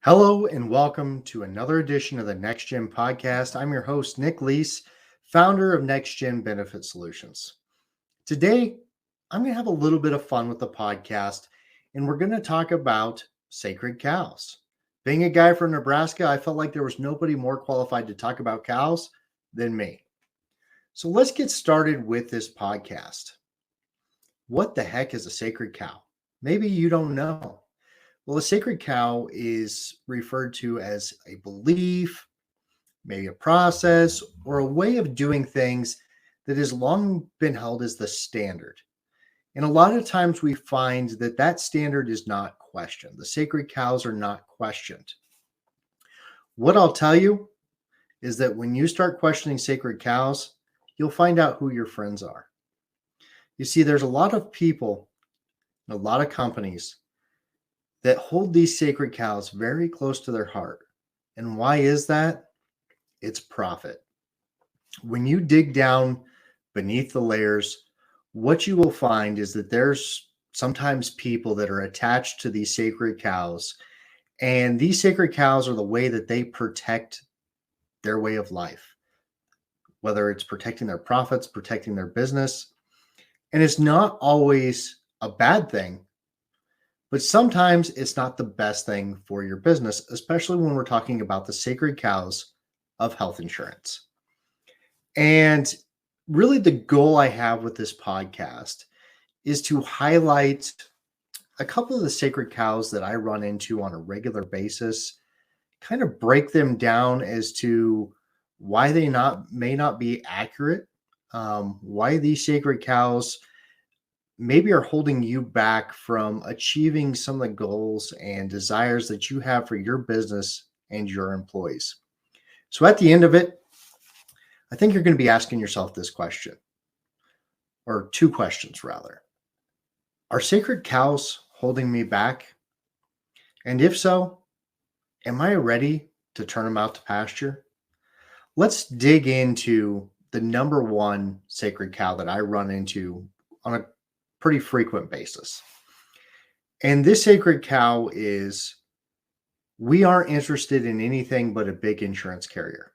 Hello and welcome to another edition of the Next Gen podcast. I'm your host, Nick Leese, founder of Next Gen Benefit Solutions. Today, I'm going to have a little bit of fun with the podcast, and we're going to talk about sacred cows. Being a guy from Nebraska, I felt like there was nobody more qualified to talk about cows than me. So let's get started with this podcast. What the heck is a sacred cow? Maybe you don't know. Well, a sacred cow is referred to as a belief, maybe a process, or a way of doing things that has long been held as the standard. And a lot of times we find that that standard is not questioned. The sacred cows are not questioned. What I'll tell you is that when you start questioning sacred cows, you'll find out who your friends are. You see, there's a lot of people, a lot of companies that hold these sacred cows very close to their heart. And why is that? It's profit. When you dig down beneath the layers, what you will find is that there's sometimes people that are attached to these sacred cows, and these sacred cows are the way that they protect their way of life, whether it's protecting their profits, protecting their business. And it's not always a bad thing, but sometimes it's not the best thing for your business, especially when we're talking about the sacred cows of health insurance. And really, the goal I have with this podcast is to highlight a couple of the sacred cows that I run into on a regular basis, kind of break them down as to why they may not be accurate, why these sacred cows maybe are holding you back from achieving some of the goals and desires that you have for your business and your employees. So at the end of it, I think you're going to be asking yourself this question, or two questions rather. Are sacred cows holding me back? And if so, am I ready to turn them out to pasture? Let's dig into the number one sacred cow that I run into on a pretty frequent basis. And this sacred cow is, we aren't interested in anything but a big insurance carrier.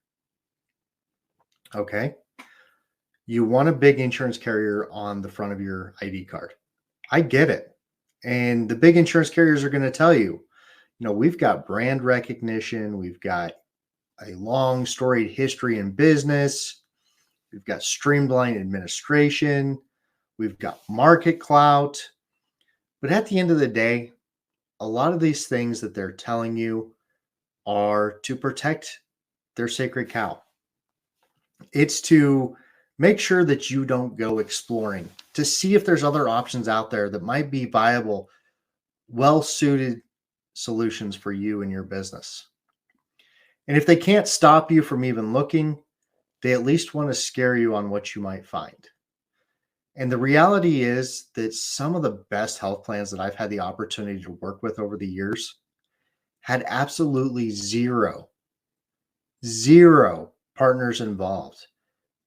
Okay. You want a big insurance carrier on the front of your ID card. I get it. And the big insurance carriers are going to tell you, we've got brand recognition. We've got a long storied history in business. We've got streamlined administration. We've got market clout. But at the end of the day, a lot of these things that they're telling you are to protect their sacred cow. It's to make sure that you don't go exploring to see if there's other options out there that might be viable, well-suited solutions for you and your business. And if they can't stop you from even looking, they at least want to scare you on what you might find. And the reality is that some of the best health plans that I've had the opportunity to work with over the years had absolutely zero partners involved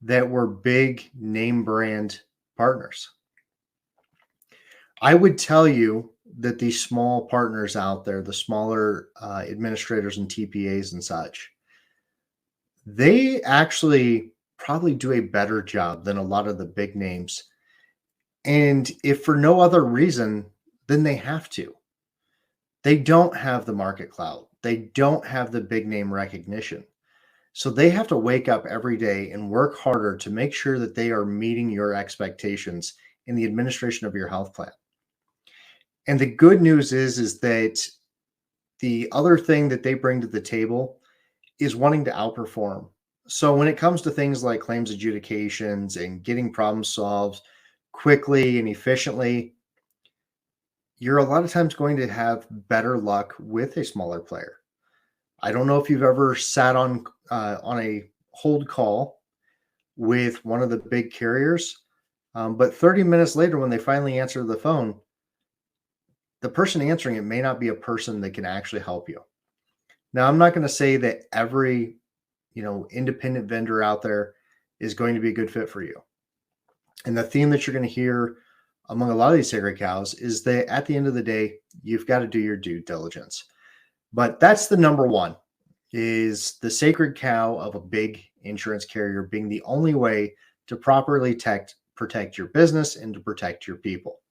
that were big name brand partners. I would tell you that these small partners out there, the smaller administrators and TPAs and such, they actually probably do a better job than a lot of the big names. And if for no other reason, then they have to. They don't have the market clout. They don't have the big name recognition. So they have to wake up every day and work harder to make sure that they are meeting your expectations in the administration of your health plan. And the good news is that the other thing that they bring to the table is wanting to outperform. So when it comes to things like claims adjudications and getting problems solved quickly and efficiently, you're a lot of times going to have better luck with a smaller player. I don't know if you've ever sat on a hold call with one of the big carriers, but 30 minutes later, when they finally answer the phone, the person answering it may not be a person that can actually help you. Now, I'm not going to say that every independent vendor out there is going to be a good fit for you. And the theme that you're going to hear among a lot of these sacred cows is that at the end of the day, you've got to do your due diligence. But that's the number one, is the sacred cow of a big insurance carrier being the only way to properly protect your business and to protect your people.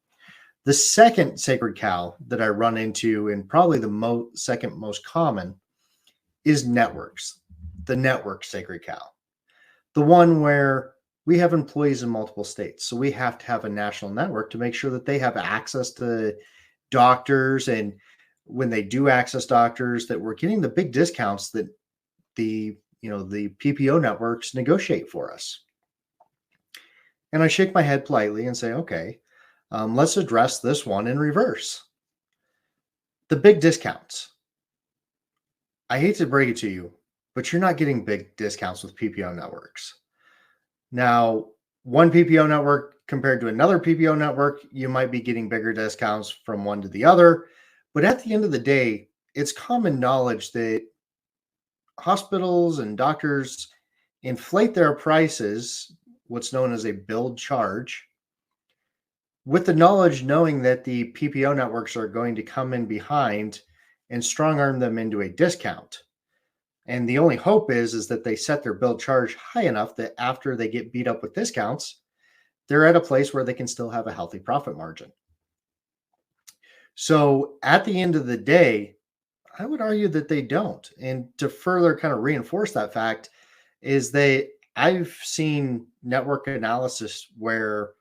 The second sacred cow that I run into, and probably the second most common, is networks. The network sacred cow. The one where we have employees in multiple states. So we have to have a national network to make sure that they have access to doctors. And when they do access doctors, that we're getting the big discounts that the PPO networks negotiate for us. And I shake my head politely and say, okay, let's address this one in reverse. The big discounts. I hate to break it to you, but you're not getting big discounts with PPO networks. Now, one PPO network compared to another PPO network, you might be getting bigger discounts from one to the other. But at the end of the day, it's common knowledge that hospitals and doctors inflate their prices, what's known as a billed charge, with the knowledge knowing that the PPO networks are going to come in behind and strong arm them into a discount. And the only hope is that they set their billed charge high enough that after they get beat up with discounts, they're at a place where they can still have a healthy profit margin. So at the end of the day, I would argue that they don't. And to further kind of reinforce that fact is that I've seen network analysis where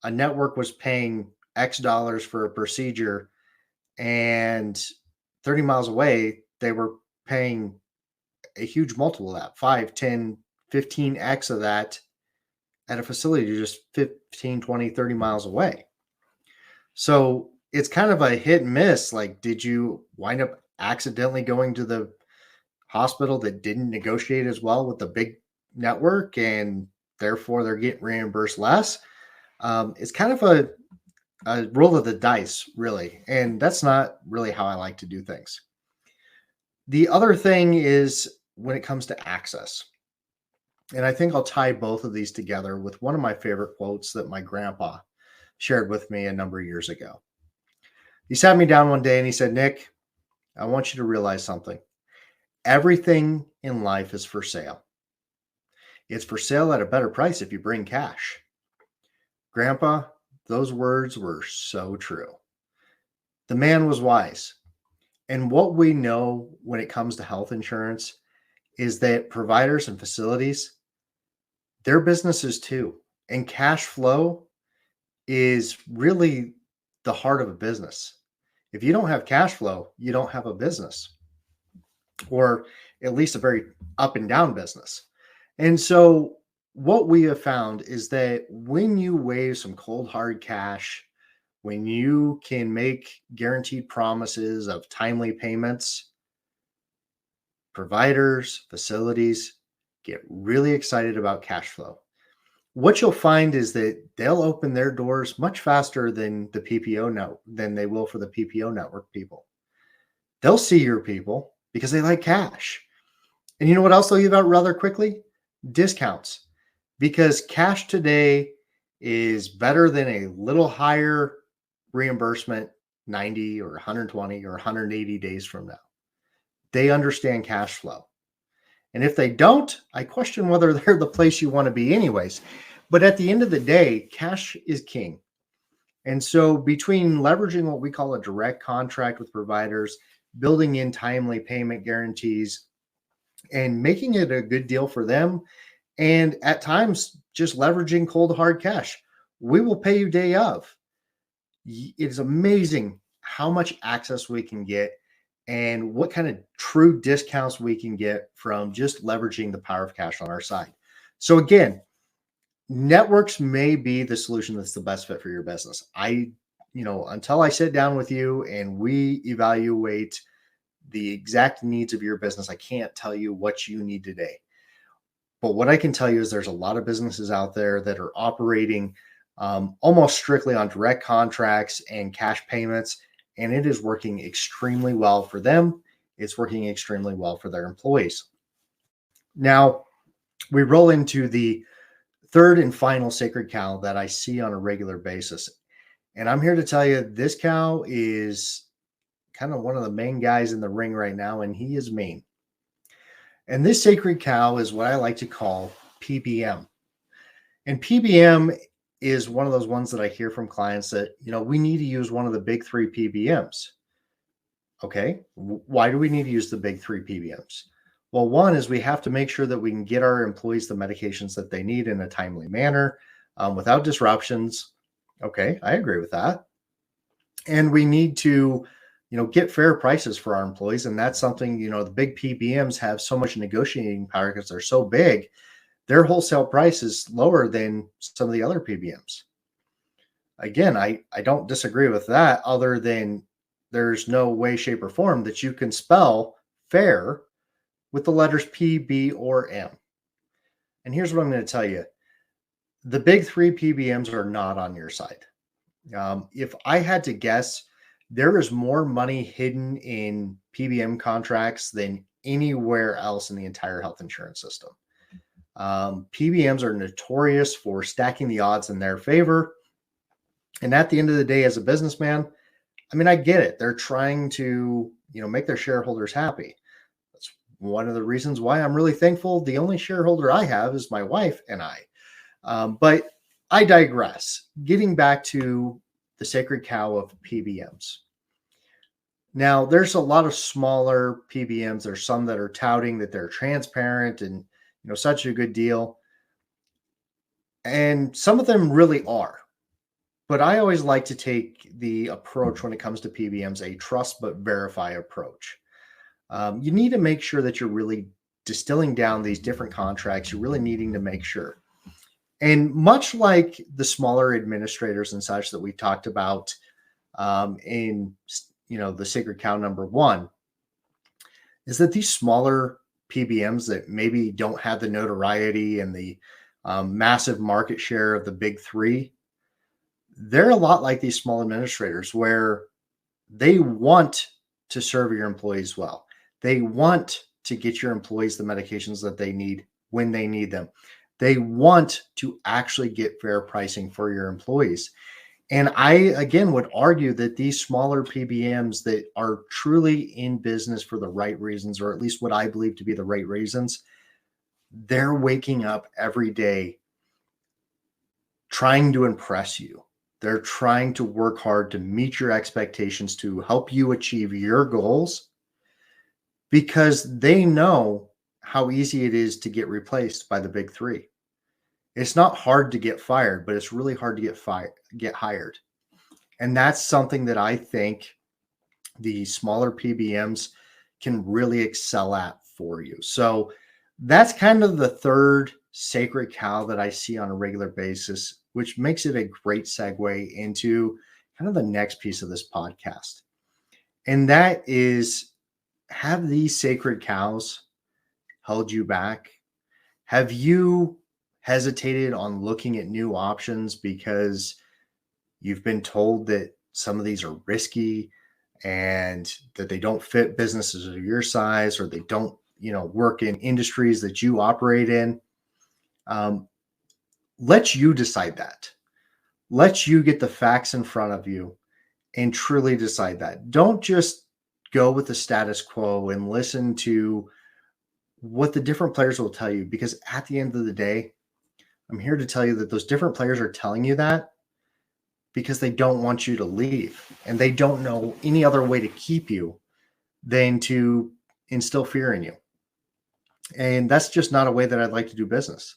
a network was paying X dollars for a procedure, and 30 miles away, they were paying a huge multiple of that, 5, 10, 15x of that at a facility just 15, 20, 30 miles away. So it's kind of a hit and miss. Like, did you wind up accidentally going to the hospital that didn't negotiate as well with the big network and therefore they're getting reimbursed less? It's kind of a roll of the dice, really. And that's not really how I like to do things. The other thing is when it comes to access. And I think I'll tie both of these together with one of my favorite quotes that my grandpa shared with me a number of years ago. He sat me down one day and he said, Nick, I want you to realize something. Everything in life is for sale. It's for sale at a better price if you bring cash. Grandpa, those words were so true. The man was wise. And what we know when it comes to health insurance is that providers and facilities, they're businesses too. And cash flow is really the heart of a business. If you don't have cash flow, you don't have a business, or at least a very up and down business. And so what we have found is that when you waive some cold hard cash, when you can make guaranteed promises of timely payments, providers, facilities get really excited about cash flow. What you'll find is that they'll open their doors much faster than than they will for the PPO network people. They'll see your people because they like cash. And you know what else they'll give out rather quickly? Discounts. Because cash today is better than a little higher reimbursement 90 or 120 or 180 days from now. They understand cash flow. And if they don't, I question whether they're the place you want to be anyways. But at the end of the day, cash is king. And so between leveraging what we call a direct contract with providers, building in timely payment guarantees, and making it a good deal for them, and at times just leveraging cold hard cash, we will pay you day of. It is amazing how much access we can get and what kind of true discounts we can get from just leveraging the power of cash on our side. So again, networks may be the solution that's the best fit for your business. Until I sit down with you and we evaluate the exact needs of your business, I can't tell you what you need today. But what I can tell you is there's a lot of businesses out there that are operating almost strictly on direct contracts and cash payments, and it is working extremely well for them. It's working extremely well for their employees. Now, we roll into the third and final sacred cow that I see on a regular basis. And I'm here to tell you this cow is kind of one of the main guys in the ring right now, and he is mean. And this sacred cow is what I like to call PBM. And PBM is one of those ones that I hear from clients that, we need to use one of the big three PBMs. Okay, why do we need to use the big three PBMs? Well, one is we have to make sure that we can get our employees the medications that they need in a timely manner without disruptions. Okay, I agree with that. And we need to, get fair prices for our employees. And that's something, the big PBMs have so much negotiating power because they're so big. Their wholesale price is lower than some of the other PBMs. Again, I don't disagree with that, other than there's no way, shape, or form that you can spell fair with the letters P, B, or M. And here's what I'm going to tell you. The big three PBMs are not on your side. If I had to guess, there is more money hidden in PBM contracts than anywhere else in the entire health insurance system. PBMs are notorious for stacking the odds in their favor. And at the end of the day, as a businessman, I get it. They're trying to, make their shareholders happy. That's one of the reasons why I'm really thankful. The only shareholder I have is my wife and I. But I digress. Getting back to the sacred cow of PBMs. Now, there's a lot of smaller PBMs. There's some that are touting that they're transparent and, such a good deal. And some of them really are. But I always like to take the approach when it comes to PBMs, a trust but verify approach. You need to make sure that you're really distilling down these different contracts. You're really needing to make sure. And much like the smaller administrators and such that we talked about in, the sacred cow number one, is that these smaller PBMs that maybe don't have the notoriety and the massive market share of the big three, they're a lot like these small administrators where they want to serve your employees well. They want to get your employees the medications that they need when they need them. They want to actually get fair pricing for your employees. And I, again, would argue that these smaller PBMs that are truly in business for the right reasons, or at least what I believe to be the right reasons, they're waking up every day trying to impress you. They're trying to work hard to meet your expectations, to help you achieve your goals, because they know how easy it is to get replaced by the big three. It's not hard to get fired, but it's really hard to get hired. And that's something that I think the smaller PBMs can really excel at for you. So that's kind of the third sacred cow that I see on a regular basis, which makes it a great segue into kind of the next piece of this podcast. And that is, have these sacred cows held you back? Have you hesitated on looking at new options because you've been told that some of these are risky and that they don't fit businesses of your size, or they don't, work in industries that you operate in? Let you decide that. Let you get the facts in front of you and truly decide that. Don't just go with the status quo and listen to what the different players will tell you, because at the end of the day, I'm here to tell you that those different players are telling you that because they don't want you to leave, and they don't know any other way to keep you than to instill fear in you. And that's just not a way that I'd like to do business.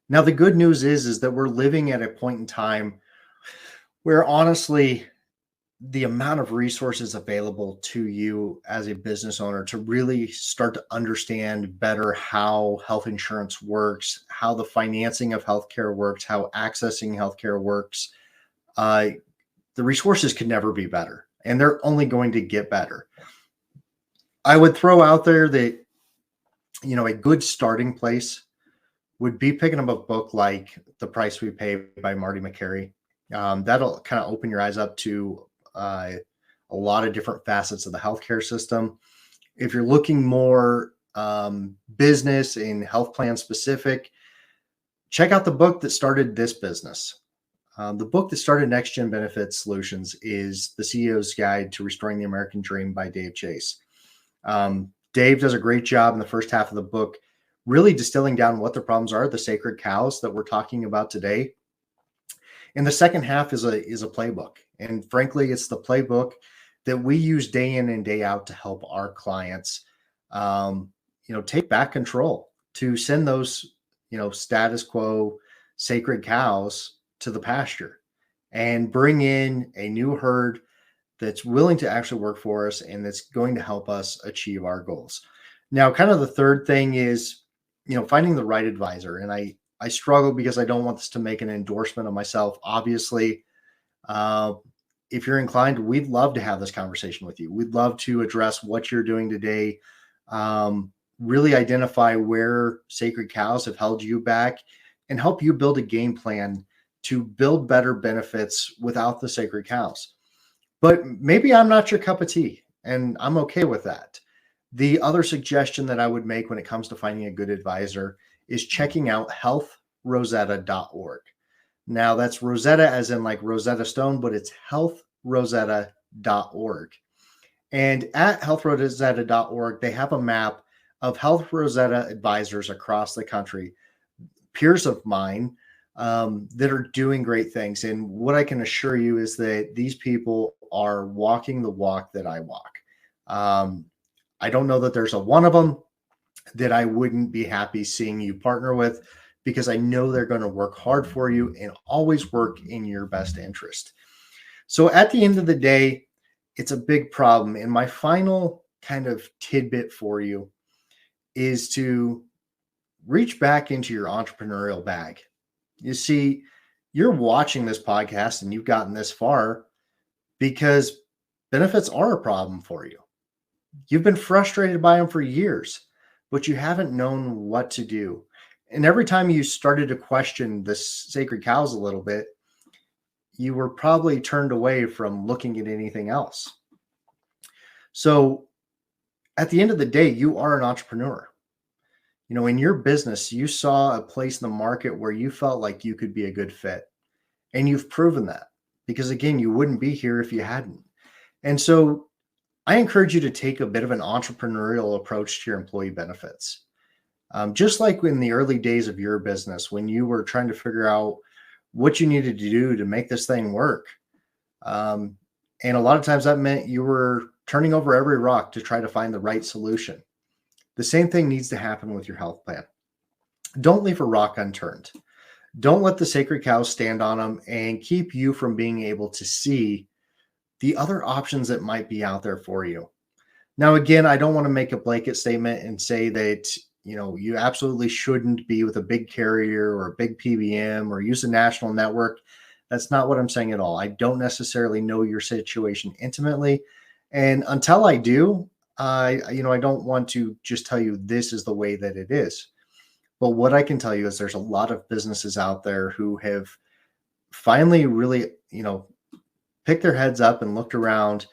Now, the good news is that we're living at a point in time where, honestly, the amount of resources available to you as a business owner to really start to understand better how health insurance works, how the financing of healthcare works, how accessing healthcare works, the resources could never be better, and they're only going to get better. I would throw out there that, a good starting place would be picking up a book like The Price We Pay by Marty McCary. That'll kind of open your eyes up to a lot of different facets of the healthcare system. If you're looking more business and health plan specific, check out the book that started this business. The book that started Next Gen Benefit Solutions is The CEO's Guide to Restoring the American Dream by Dave Chase. Dave does a great job in the first half of the book, really distilling down what the problems are, the sacred cows that we're talking about today. And the second half is a playbook. And frankly, it's the playbook that we use day in and day out to help our clients, take back control, to send those, status quo sacred cows to the pasture and bring in a new herd that's willing to actually work for us and that's going to help us achieve our goals. Now, kind of the third thing is, finding the right advisor. And I struggle because I don't want this to make an endorsement of myself. Obviously, if you're inclined, we'd love to have this conversation with you. We'd love to address what you're doing today, really identify where sacred cows have held you back, and help you build a game plan to build better benefits without the sacred cows. But maybe I'm not your cup of tea, and I'm okay with that. The other suggestion that I would make when it comes to finding a good advisor is checking out healthrosetta.org. Now, that's Rosetta as in like Rosetta Stone, but it's healthrosetta.org. And at healthrosetta.org, they have a map of Health Rosetta advisors across the country, peers of mine, that are doing great things. And what I can assure you is that these people are walking the walk that I walk. I don't know that there's a one of them that I wouldn't be happy seeing you partner with, because I know they're going to work hard for you and always work in your best interest. So at the end of the day, it's a big problem. And my final kind of tidbit for you is to reach back into your entrepreneurial bag. You see, you're watching this podcast and you've gotten this far because benefits are a problem for you. You've been frustrated by them for years, but you haven't known what to do. And every time you started to question the sacred cows a little bit, you were probably turned away from looking at anything else. So at the end of the day, you are an entrepreneur. In your business, you saw a place in the market where you felt like you could be a good fit. And you've proven that, because again, you wouldn't be here if you hadn't. And so I encourage you to take a bit of an entrepreneurial approach to your employee benefits. Just like in the early days of your business, when you were trying to figure out what you needed to do to make this thing work. And a lot of times that meant you were turning over every rock to try to find the right solution. The same thing needs to happen with your health plan. Don't leave a rock unturned. Don't let the sacred cows stand on them and keep you from being able to see the other options that might be out there for you. Now, again, I don't want to make a blanket statement and say that, you absolutely shouldn't be with a big carrier or a big PBM or use a national network. That's not what I'm saying at all. I don't necessarily know your situation intimately. And until I do, I don't want to just tell you this is the way that it is. But what I can tell you is there's a lot of businesses out there who have finally really, picked their heads up and looked around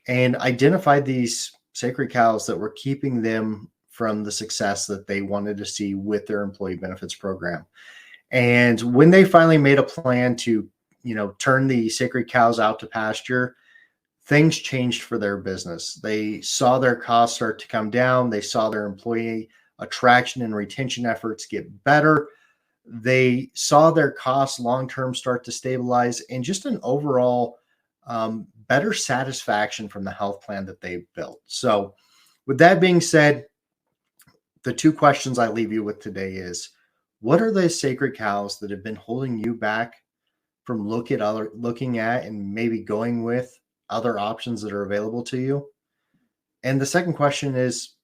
and identified these sacred cows that were keeping them from the success that they wanted to see with their employee benefits program. And when they finally made a plan to, turn the sacred cows out to pasture, things changed for their business. They saw their costs start to come down. They saw their employee attraction and retention efforts get better. They saw their costs long-term start to stabilize, and just an overall better satisfaction from the health plan that they built. So with that being said, the two questions I leave you with today is, what are the sacred cows that have been holding you back from looking at and maybe going with other options that are available to you? And the second question is,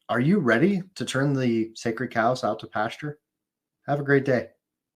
are you ready to turn the sacred cows out to pasture? Have a great day.